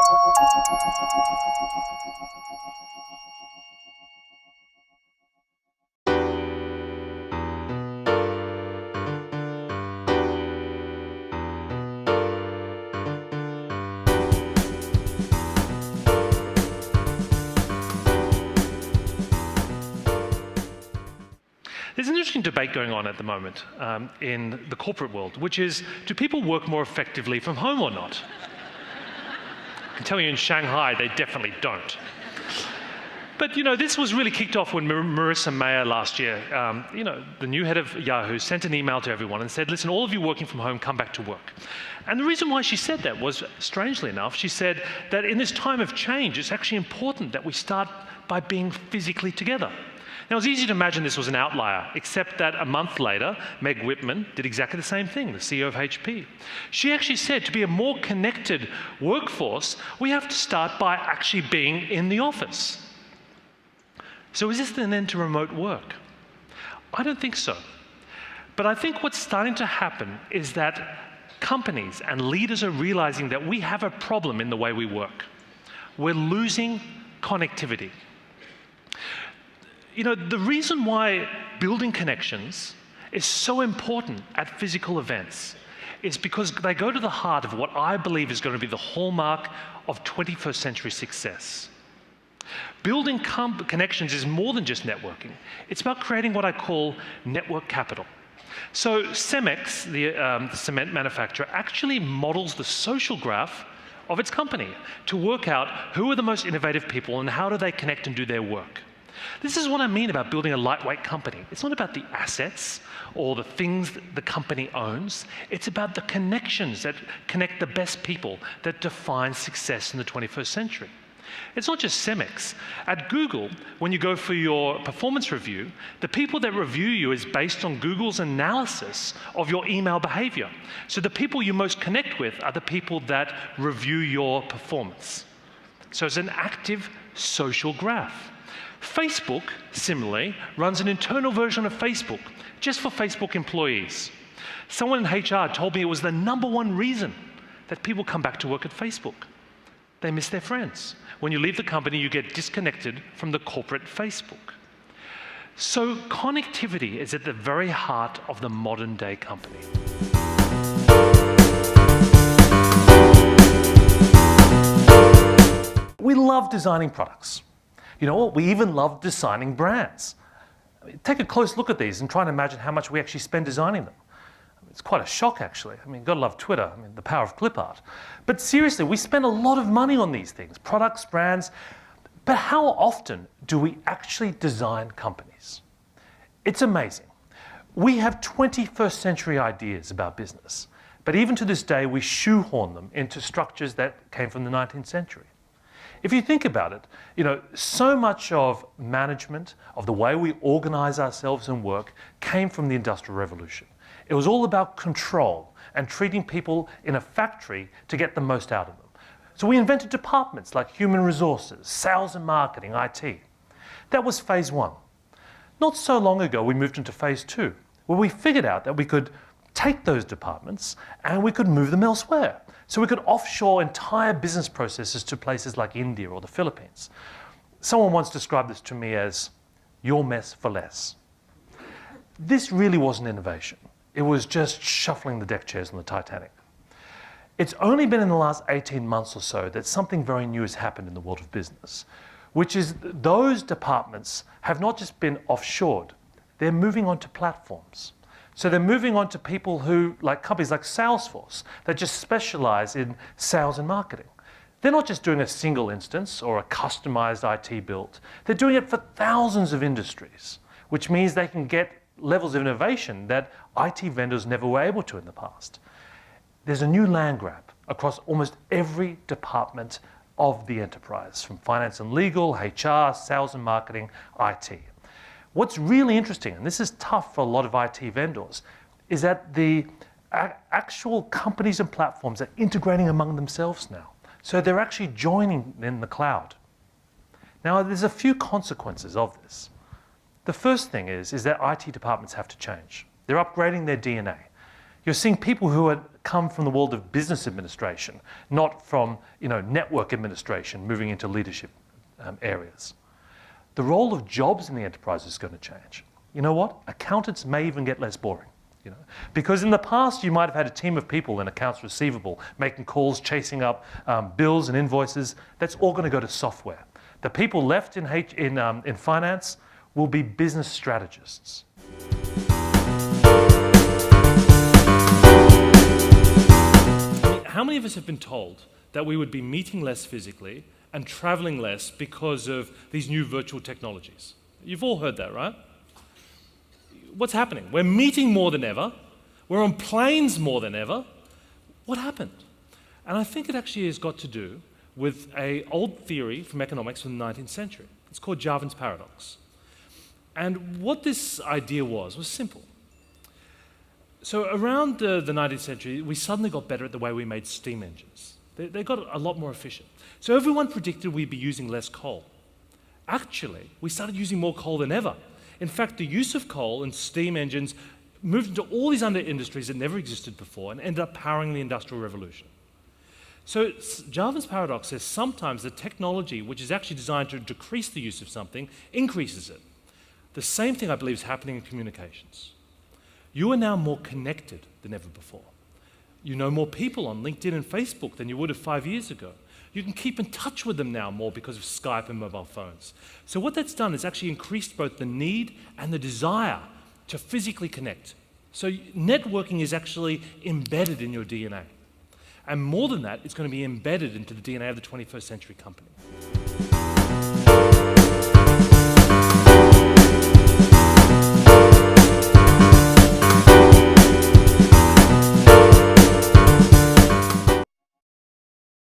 There's an interesting debate going on at the moment in the corporate world, which is, do people work more effectively from home or not? I can tell you in Shanghai, they definitely don't. But this was really kicked off when Marissa Mayer last year, the new head of Yahoo, sent an email to everyone and said, listen, all of you working from home, come back to work. And the reason why she said that was, strangely enough, she said that in this time of change, it's actually important that we start by being physically together. Now, it's easy to imagine this was an outlier, except that a month later, Meg Whitman did exactly the same thing, the CEO of HP. She actually said to be a more connected workforce, we have to start by actually being in the office. So is this an end to remote work? I don't think so. But I think what's starting to happen is that companies and leaders are realizing that we have a problem in the way we work. We're losing connectivity. The reason why building connections is so important at physical events is because they go to the heart of what I believe is going to be the hallmark of 21st century success. Building connections is more than just networking. It's about creating what I call network capital. So Cemex, the cement manufacturer, actually models the social graph of its company to work out who are the most innovative people and how do they connect and do their work. This is what I mean about building a lightweight company. It's not about the assets or the things that the company owns. It's about the connections that connect the best people that define success in the 21st century. It's not just Cemex. At Google, when you go for your performance review, the people that review you is based on Google's analysis of your email behavior. So the people you most connect with are the people that review your performance. So it's an active social graph. Facebook, similarly, runs an internal version of Facebook just for Facebook employees. Someone in HR told me it was the #1 reason that people come back to work at Facebook. They miss their friends. When you leave the company, you get disconnected from the corporate Facebook. So connectivity is at the very heart of the modern day company. We love designing products. You know what? We even love designing brands. Take a close look at these and try and imagine how much we actually spend designing them. It's quite a shock, actually. Gotta love Twitter, the power of clip art. But seriously, we spend a lot of money on these things, products, brands. But how often do we actually design companies? It's amazing. We have 21st century ideas about business, but even to this day, we shoehorn them into structures that came from the 19th century. If you think about it, so much of management, of the way we organize ourselves and work, came from the Industrial Revolution. It was all about control and treating people in a factory to get the most out of them. So we invented departments like human resources, sales and marketing, IT. That was phase 1. Not so long ago, we moved into phase 2, where we figured out that we could take those departments and we could move them elsewhere. So we could offshore entire business processes to places like India or the Philippines. Someone once described this to me as your mess for less. This really wasn't innovation. It was just shuffling the deck chairs on the Titanic. It's only been in the last 18 months or so that something very new has happened in the world of business, which is those departments have not just been offshored, they're moving on to platforms. So they're moving on to people who, like companies like Salesforce, that just specialize in sales and marketing. They're not just doing a single instance or a customized IT build. They're doing it for thousands of industries, which means they can get levels of innovation that IT vendors never were able to in the past. There's a new land grab across almost every department of the enterprise, from finance and legal, HR, sales and marketing, IT. What's really interesting, and this is tough for a lot of IT vendors, is that the actual companies and platforms are integrating among themselves now. So they're actually joining in the cloud. Now, there's a few consequences of this. The first thing is that IT departments have to change. They're upgrading their DNA. You're seeing people who are come from the world of business administration, not from network administration moving into leadership areas. The role of jobs in the enterprise is going to change. You know what? Accountants may even get less boring. Because in the past you might have had a team of people in accounts receivable making calls, chasing up bills and invoices. That's all going to go to software. The people left in finance will be business strategists. How many of us have been told that we would be meeting less physically and traveling less because of these new virtual technologies? You've all heard that, right? What's happening? We're meeting more than ever. We're on planes more than ever. What happened? And I think it actually has got to do with an old theory from economics from the 19th century. It's called Jarvin's paradox. And what this idea was simple. So around the 19th century, we suddenly got better at the way we made steam engines. They got a lot more efficient. So everyone predicted we'd be using less coal. Actually, we started using more coal than ever. In fact, the use of coal and steam engines moved into all these other industries that never existed before and ended up powering the Industrial Revolution. So Jarvin's paradox says sometimes the technology, which is actually designed to decrease the use of something, increases it. The same thing, I believe, is happening in communications. You are now more connected than ever before. You know more people on LinkedIn and Facebook than you would have 5 years ago. You can keep in touch with them now more because of Skype and mobile phones. So what that's done is actually increased both the need and the desire to physically connect. So networking is actually embedded in your DNA. And more than that, it's going to be embedded into the DNA of the 21st century company.